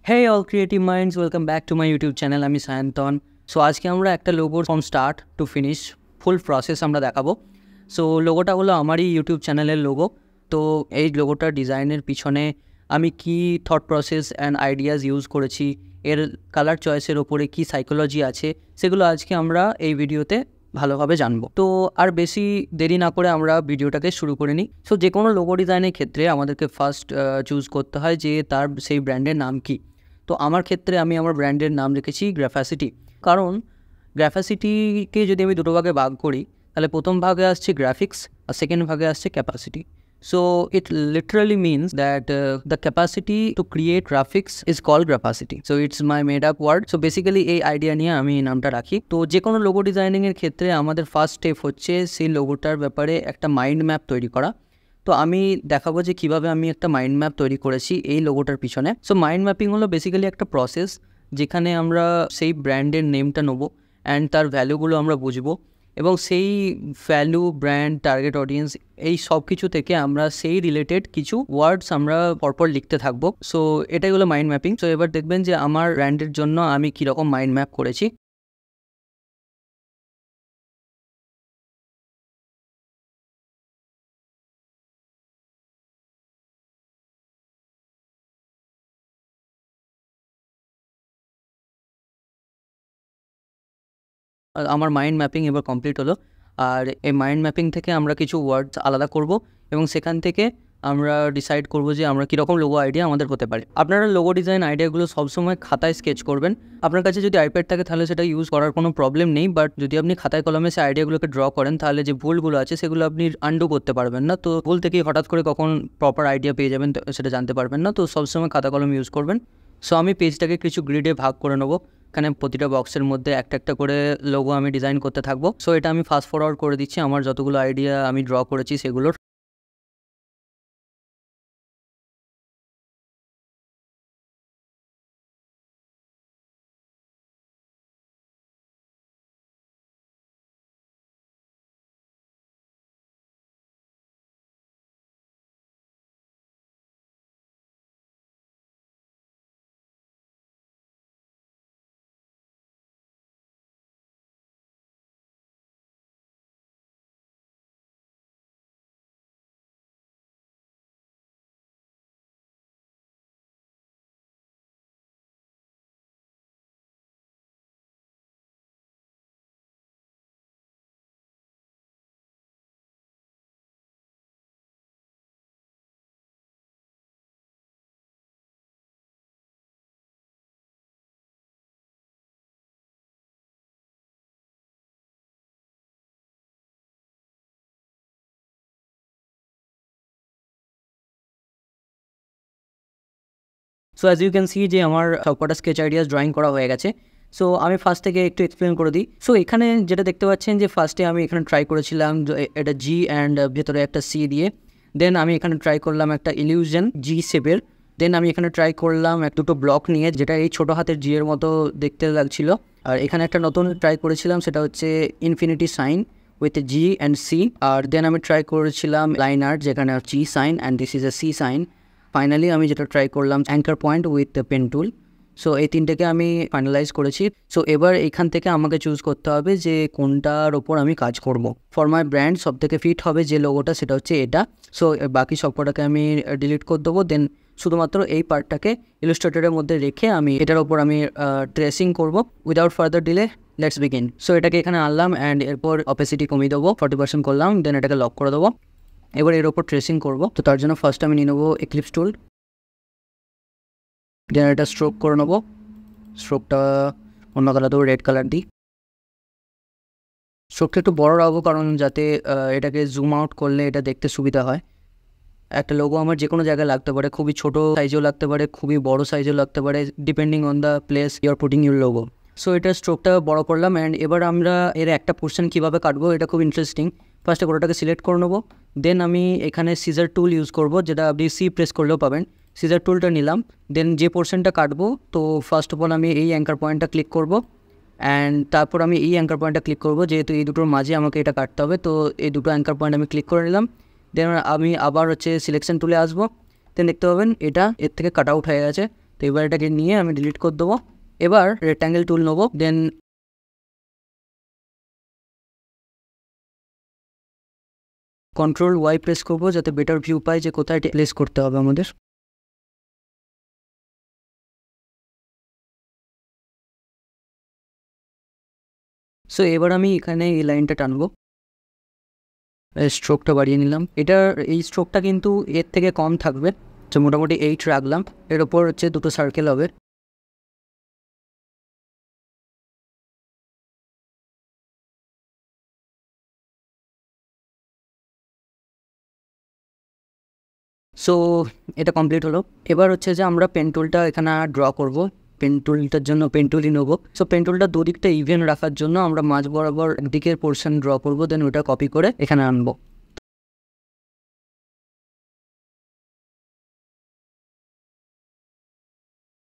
Hey all creative minds, welcome back to my YouTube channel. আমি Sayantan. So আজকে আমরা একটা লোগোর from start to finish full process আমরা দেখাবো। সো লোগোটা হলো আমারই ইউটিউব চ্যানেলের লোগো। তো এই লোগোটার ডিজাইনের পিছনে আমি কি thought process and ideas use করেছি, এর কালার চয়েসের ওপরে কি সাইকোলজি আছে, সেগুলো আজকে আমরা এই ভিডিওতে ভালোভাবে জানবো। তো আর বেশি দেরি না করে আমরা ভিডিওটাকে শুরু করে নিই। সো যে কোনো লোগো ডিজাইনের ক্ষেত্রে আমাদেরকে ফার্স্ট চুজ করতে হয় যে তার সেই ব্র্যান্ডের নাম কি। তো আমার ক্ষেত্রে আমি আমার ব্র্যান্ডের নাম রেখেছি গ্রাফাসিটি। কারণ গ্রাফাসিটিকে যদি আমি দুটো ভাগে ভাগ করি, তাহলে প্রথম ভাগে আসছে গ্রাফিক্স আর সেকেন্ড ভাগে আসছে capacity. So it literally means that the capacity to create graphics is called capacity. So it's my made up word. So basically এই আইডিয়া নিয়ে আমি এই নামটা রাখি। তো যে কোনো লোগো ডিজাইনিংয়ের ক্ষেত্রে আমাদের ফার্স্ট স্টেপ হচ্ছে সেই লোগোটার ব্যাপারে একটা মাইন্ড ম্যাপ তৈরি করা। তো আমি দেখাবো যে কীভাবে আমি একটা মাইন্ড ম্যাপ তৈরি করেছি এই লোগোটার পিছনে। সো মাইন্ড ম্যাপিং হলো বেসিক্যালি একটা প্রসেস যেখানে আমরা সেই ব্র্যান্ডের নেমটা নেবো অ্যান্ড তার ভ্যালুগুলো আমরা বুঝবো এবং সেই ভ্যালু, ব্র্যান্ড, টার্গেট অডিয়েন্স এই সব কিছু থেকে আমরা সেই রিলেটেড কিছু ওয়ার্ডস আমরা পরপর লিখতে থাকবো। সো এটাই হলো মাইন্ড ম্যাপিং। সো এবার দেখবেন যে আমার ব্র্যান্ডের জন্য আমি কীরকম মাইন্ড ম্যাপ করেছি। আমার মাইন্ড ম্যাপিং এবার কমপ্লিট হলো। আর এই মাইন্ড ম্যাপিং থেকে আমরা কিছু ওয়ার্ডস আলাদা করব এবং সেখান থেকে আমরা ডিসাইড করব যে আমরা কীরকম লোগো আইডিয়া আমাদের হতে পারে। আপনারা লোগো ডিজাইন আইডিয়াগুলো সবসময় খাতায় স্কেচ করবেন। আপনার কাছে যদি আইপ্যাড থাকে তাহলে সেটা ইউজ করার কোনো প্রবলেম নেই, বাট যদি আপনি খাতায় কলমে সে আইডিয়াগুলোকে ড্র করেন তাহলে যে ভুলগুলো আছে সেগুলো আপনি আন্ডু করতে পারবেন না। তো ভুল থেকেই হঠাৎ করে কখন প্রপার আইডিয়া পেয়ে যাবেন সেটা জানতে পারবেন না। তো সবসময় খাতা কলম ইউজ করবেন। সো আমি পেজটাকে কিছু গ্রিডে ভাগ করে নেবো। এখানে প্রতিটা বক্সের মধ্যে একটা একটা করে লোগো আমি ডিজাইন করতে থাকবো। সো এটা আমি ফাস্ট ফরওয়ার্ড করে দিচ্ছি আমার যতগুলো আইডিয়া আমি ড্র করেছি সেগুলোর। So as you can see যে আমার সবকটা স্কেচ আইডিয়াস ড্রয়িং করা হয়ে গেছে। সো আমি ফার্স্ট থেকে একটু এক্সপ্লেন করে দিই। সো এখানে যেটা দেখতে পাচ্ছেন যে ফার্স্টে আমি এখানে ট্রাই করেছিলাম এটা জি অ্যান্ড ভেতরে একটা সি দিয়ে। দেন আমি এখানে ট্রাই করলাম একটা ইলিউশন জি শেপের। দেন আমি এখানে ট্রাই করলাম দুটো ব্লক নিয়ে, যেটা এই ছোটো হাতের জি এর মতো দেখতে লাগছিল। আর এখানে একটা নতুন ট্রাই করেছিলাম, সেটা হচ্ছে infinity sign with G and C. আর দেন আমি ট্রাই করেছিলাম লাইন আর্ট, যেখানে G sign and this is a C sign. Finally আমি যেটা ট্রাই করলাম anchor point with pen tool. So এই তিনটেকে আমি ফাইনালাইজ করেছি। সো এবার এখান থেকে আমাকে চুজ করতে হবে যে কোনটার ওপর আমি কাজ করব। ফর মাই ব্র্যান্ড সব থেকে ফিট হবে যে লোগোটা সেটা হচ্ছে এটা। সো বাকি সবকটাকে আমি ডিলিট করে দেবো। দেন শুধুমাত্র এই পার্টটাকে ইলাস্ট্রেটরের মধ্যে রেখে আমি এটার ওপর আমি ট্রেসিং করব। Without further delay let's begin. So এটাকে এখানে আনলাম অ্যান্ড এরপর অপেসিটি কমিয়ে দেবো 40% করলাম। দেন এটাকে লক করে দেবো। এবার এর ওপর ট্রেসিং করব। তো তার জন্য ফার্স্ট আমি নিয়ে নেবো এক্লিপস টুল। দেন এটা স্ট্রোক করে নেবো। স্ট্রোকটা অন্য কালার দেবো, রেড কালার দিই। স্ট্রোকটা একটু বড় রাখবো কারণ যাতে এটাকে জুম আউট করলে এটা দেখতে সুবিধা হয়। একটা লোগো আমার যে কোনো জায়গায় লাগতে পারে, খুবই ছোট সাইজেও লাগতে পারে, খুবই বড় সাইজেও লাগতে পারে, depending on the place you are putting your logo. So এটা স্ট্রোকটা বড় করলাম অ্যান্ড এবার আমরা এর একটা পোর্শন কীভাবে কাটবো এটা খুব ইন্টারেস্টিং। ফার্স্টে গোটাটাকে সিলেক্ট করে নেবো। দেন আমি এখানে সিজার টুল ইউজ করব, যেটা আপনি সি প্রেস করলেও পাবেন। সিজার টুলটা নিলাম। দেন যে পোর্শনটা কাটবো, তো ফার্স্ট অফ অল আমি এই অ্যাঙ্কার পয়েন্টটা ক্লিক করব অ্যান্ড তারপর আমি এই অ্যাঙ্কার পয়েন্টটা ক্লিক করব, যেহেতু এই দুটোর মাঝে আমাকে এটা কাটতে হবে। তো এই দুটো অ্যাঙ্কার পয়েন্ট আমি ক্লিক করে নিলাম। দেন আমি আবার সিলেকশন টুলে আসবো। দেন দেখতে পাবেন এটা এর থেকে কাট আউট হয়ে গেছে। তো এবার এটাকে নিয়ে আমি ডিলিট করে দেবো। এবার রেক্ট্যাঙ্গেল টুল নেবো, দেন Ctrl+Y প্রেস করবো যাতে বেটার ভিউ পাই যে কোথায় প্লেস করতে হবে আমাদের। সো এবার আমি এখানে এই লাইনটা টানবো, স্ট্রোকটা বাড়িয়ে নিলাম। এই স্ট্রোকটা কিন্তু এর থেকে কম থাকবে, তো মোটামুটি 8 রাখলাম। এর ওপর হচ্ছে দুটো সার্কেল হবে। সো এটা কমপ্লিট হলো। এবার হচ্ছে যে আমরা পেন টুলটা এখানে ড্র করব। পেন টুলটার জন্য পেন টুলই নেবো। সো পেন টুলটা দুদিকটা ইভেন রাখার জন্য আমরা মাঝ বরাবর একদিকের পোর্শন ড্র করবো, দেন ওটা কপি করে এখানে আনবো।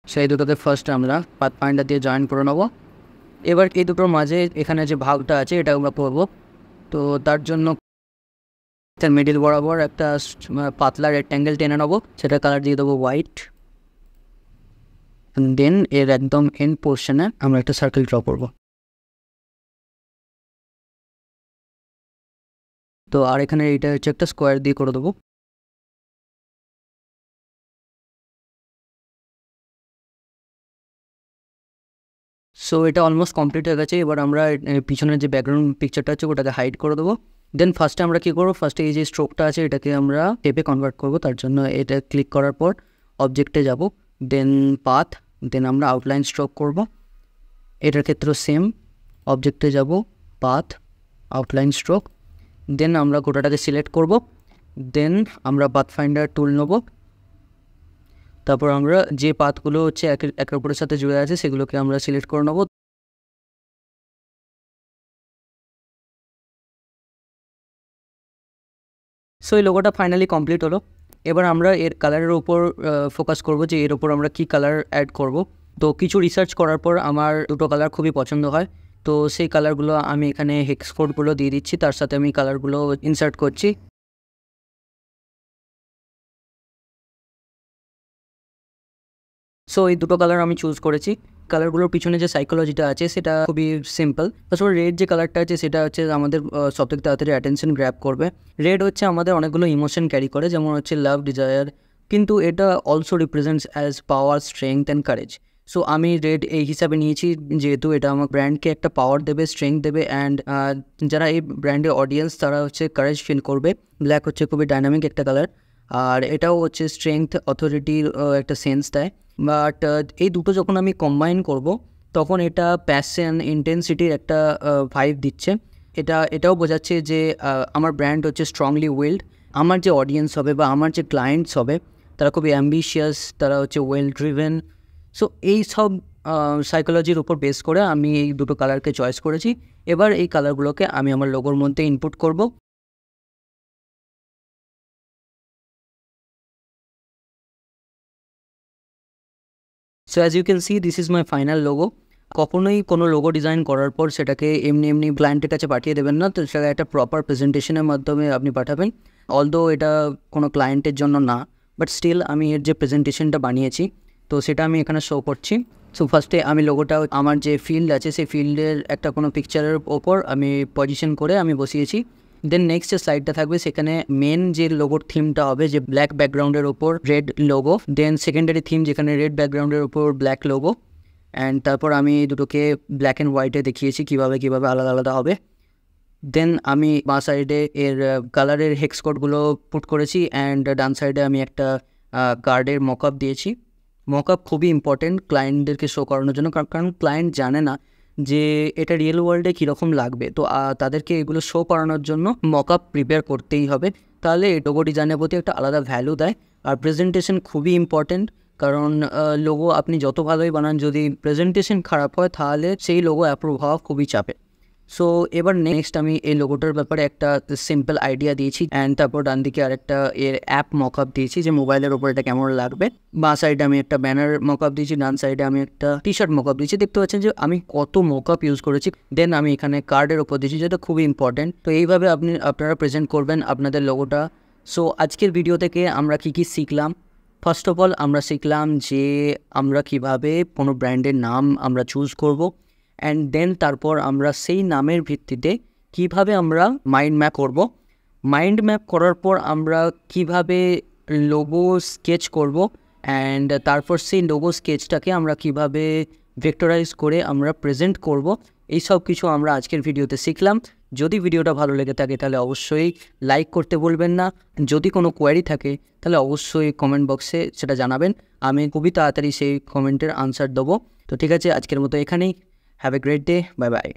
সেই দুটোকে ফার্স্ট আমরা পাথ ফাইন্ডার দিয়ে জয়েন করে নেবো। এবার এই দুটোর মাঝে এখানে যে ভাগটা আছে এটা আমরা করবো। তো তার জন্য তার মিডিল বরাবর একটা পাতলা রেক্ট্যাঙ্গেল টেনে নেবো, সেটা কালার দিয়ে দেবো হোয়াইট। দেন এর একদম এন্ড পোর্শনে আমরা একটা সার্কেল ড্র করবো। তো আর এখানে এটা হচ্ছে একটা স্কোয়ার দিয়ে করে দেবো। সো এটা অলমোস্ট কমপ্লিট হয়ে গেছে। এবার আমরা পিছনের যে ব্যাকগ্রাউন্ড পিকচারটা আছে ওটাকে হাইড করে দেবো। দেন ফার্স্টে আমরা কী করবো, ফার্স্টে এই যে স্ট্রোকটা আছে এটাকে আমরা টেপে কনভার্ট করবো। তার জন্য এটা ক্লিক করার পর অবজেক্টে যাব, দেন পাথ, দেন আমরা আউটলাইন স্ট্রোক করব। এটার ক্ষেত্রেও সেম, অবজেক্টে যাব, পাথ, আউটলাইন স্ট্রোক, দেন আমরা গোটাটাকে সিলেক্ট করব। দেন আমরা পাথ ফাইন্ডার টুল নেব। তারপর আমরা যে পাথগুলো হচ্ছে একের অপরের সাথে জুড়ে আছে সেগুলোকে আমরা সিলেক্ট করে নেব। সো এই লোগোটা ফাইনালি কমপ্লিট হলো। এবার আমরা এর কালারের ওপর ফোকাস করব যে এর ওপর আমরা কী কালার অ্যাড করব। তো কিছু রিসার্চ করার পর আমার দুটো কালার খুবই পছন্দ হয়, তো সেই কালারগুলো আমি এখানে হেক্স কোডগুলো দিয়ে দিচ্ছি, তার সাথে আমি কালারগুলো ইনসার্ট করছি। সো এই দুটো কালার আমি চুজ করেছি। কালারগুলোর পিছনে যে সাইকোলজিটা আছে সেটা খুবই সিম্পল। তারপর রেড যে কালারটা আছে সেটা হচ্ছে আমাদের সবথেকে তাড়াতাড়ি অ্যাটেনশন গ্র্যাব করবে। রেড হচ্ছে আমাদের অনেকগুলো ইমোশন ক্যারি করে, যেমন হচ্ছে লাভ, ডিজায়ার, কিন্তু এটা also represents as power, strength and courage. So আমি রেড এই হিসাবে নিয়েছি যেহেতু এটা আমার ব্র্যান্ডকে একটা পাওয়ার দেবে, স্ট্রেংথ দেবে, অ্যান্ড যারা এই ব্র্যান্ডের অডিয়েন্স তারা হচ্ছে কারেজ ফিল করবে। ব্ল্যাক হচ্ছে খুবই ডাইনামিক একটা কালার, আর এটাও হচ্ছে স্ট্রেংথ, অথরিটির একটা সেন্স দেয়। বাট এই দুটো যখন আমি কম্বাইন করব তখন এটা প্যাশন, ইন্টেন্সিটির একটা ভাইব দিচ্ছে। এটাও বোঝাচ্ছে যে আমার ব্র্যান্ড হচ্ছে স্ট্রংলি উইলড। আমার যে অডিয়েন্স হবে বা আমার যে ক্লায়েন্টস হবে তারা খুবই অ্যাম্বিশিয়াস, তারা হচ্ছে ওয়েল ড্রিভেন। সো এই সব সাইকোলজির উপর বেস করে আমি এই দুটো কালারকে চয়েস করেছি। এবার এই কালারগুলোকে আমি আমার লোগোর মধ্যে ইনপুট করব। So as you can see this is my final logo. কখনোই কোনো লোগো ডিজাইন করার পর সেটাকে এমনি এমনি ক্লায়েন্টের কাছে পাঠিয়ে দেবেন না, তো সেটা একটা প্রপার প্রেজেন্টেশনের মাধ্যমে আপনি পাঠাবেন। অলদো এটা কোনো ক্লায়েন্টের জন্য না, বাট স্টিল আমি এর যে প্রেজেন্টেশনটা বানিয়েছি তো সেটা আমি এখানে শো করছি। সো ফার্স্টে আমি লোগোটা আমার যে ফিল্ড আছে সেই ফিল্ডের একটা কোনো পিকচারের ওপর আমি পজিশন করে আমি বসিয়েছি। দেন নেক্সট যে স্লাইডটা থাকবে সেখানে মেন যে লোগোর থিমটা হবে যে ব্ল্যাক ব্যাকগ্রাউন্ডের ওপর রেড লোগো, দেন সেকেন্ডারি থিম যেখানে রেড ব্যাকগ্রাউন্ডের ওপর ব্ল্যাক লোগো, অ্যান্ড তারপর আমি দুটোকে ব্ল্যাক অ্যান্ড হোয়াইটে দেখিয়েছি কীভাবে আলাদা আলাদা হবে। দেন আমি বাঁ সাইডে এর কালারের হেক্স কোডগুলো পুট করেছি, অ্যান্ড ডান সাইডে আমি একটা কার্ডের মকআপ দিয়েছি। মকআপ খুবই ইম্পর্টেন্ট ক্লায়েন্টদেরকে শো করানোর জন্য, কারণ ক্লায়েন্ট জানে না যে এটা রিয়েল ওয়ার্ল্ডে কীরকম লাগবে, তো তাদেরকে এগুলো শো করানোর জন্য মকআপ প্রিপেয়ার করতেই হবে। তাহলে লোগো ডিজাইনের প্রতি একটা আলাদা ভ্যালু দেয়। আর প্রেজেন্টেশন খুবই ইম্পর্টেন্ট, কারণ লোগো আপনি যত ভালোই বানান যদি প্রেজেন্টেশন খারাপ হয় তাহলে সেই লোগো অ্যাপ্রুভ হওয়া খুবই চাপে। সো এবার নেক্সট আমি এই লোগোটার ব্যাপারে একটা সিম্পল আইডিয়া দিয়েছি, অ্যান্ড তারপর ডান দিকে আরেকটা এর অ্যাপ মকআপ দিয়েছি যে মোবাইলের ওপর এটা কেমন লাগবে। বাঁ সাইডে আমি একটা ব্যানার মকআপ দিয়েছি, ডান সাইডে আমি একটা টি শার্ট মকআপ দিয়েছি। দেখতে পাচ্ছেন যে আমি কত মকআপ ইউজ করেছি। দেন আমি এখানে কার্ডের ওপর দিয়েছি, যেটা খুবই ইম্পর্টেন্ট। তো এইভাবে আপনারা প্রেজেন্ট করবেন আপনাদের লোগোটা। সো আজকের ভিডিও থেকে আমরা কী কী শিখলাম, ফার্স্ট অফ অল আমরা শিখলাম যে আমরা কিভাবে কোনো ব্র্যান্ডের নাম আমরা চুজ করব, অ্যান্ড দেন তারপর আমরা সেই নামের ভিত্তিতে কিভাবে আমরা মাইন্ড ম্যাপ করব। মাইন্ড ম্যাপ করার পর আমরা কিভাবে লোগো স্কেচ করব, অ্যান্ড তারপর সেই লোগো স্কেচটাকে আমরা কিভাবে ভেক্টরাইজ করে আমরা প্রেজেন্ট করব, এই সব কিছু আমরা আজকের ভিডিওতে শিখলাম। যদি ভিডিওটা ভালো লেগে থাকে তাহলে অবশ্যই লাইক করতে বলবেন না। যদি কোনো কোয়ারি থাকে তাহলে অবশ্যই কমেন্ট বক্সে সেটা জানাবেন, আমি খুবই তাড়াতাড়ি সেই কমেন্টের আনসার দেবো। তো ঠিক আছে, আজকের মতো এখানেই। Have a great day, bye bye.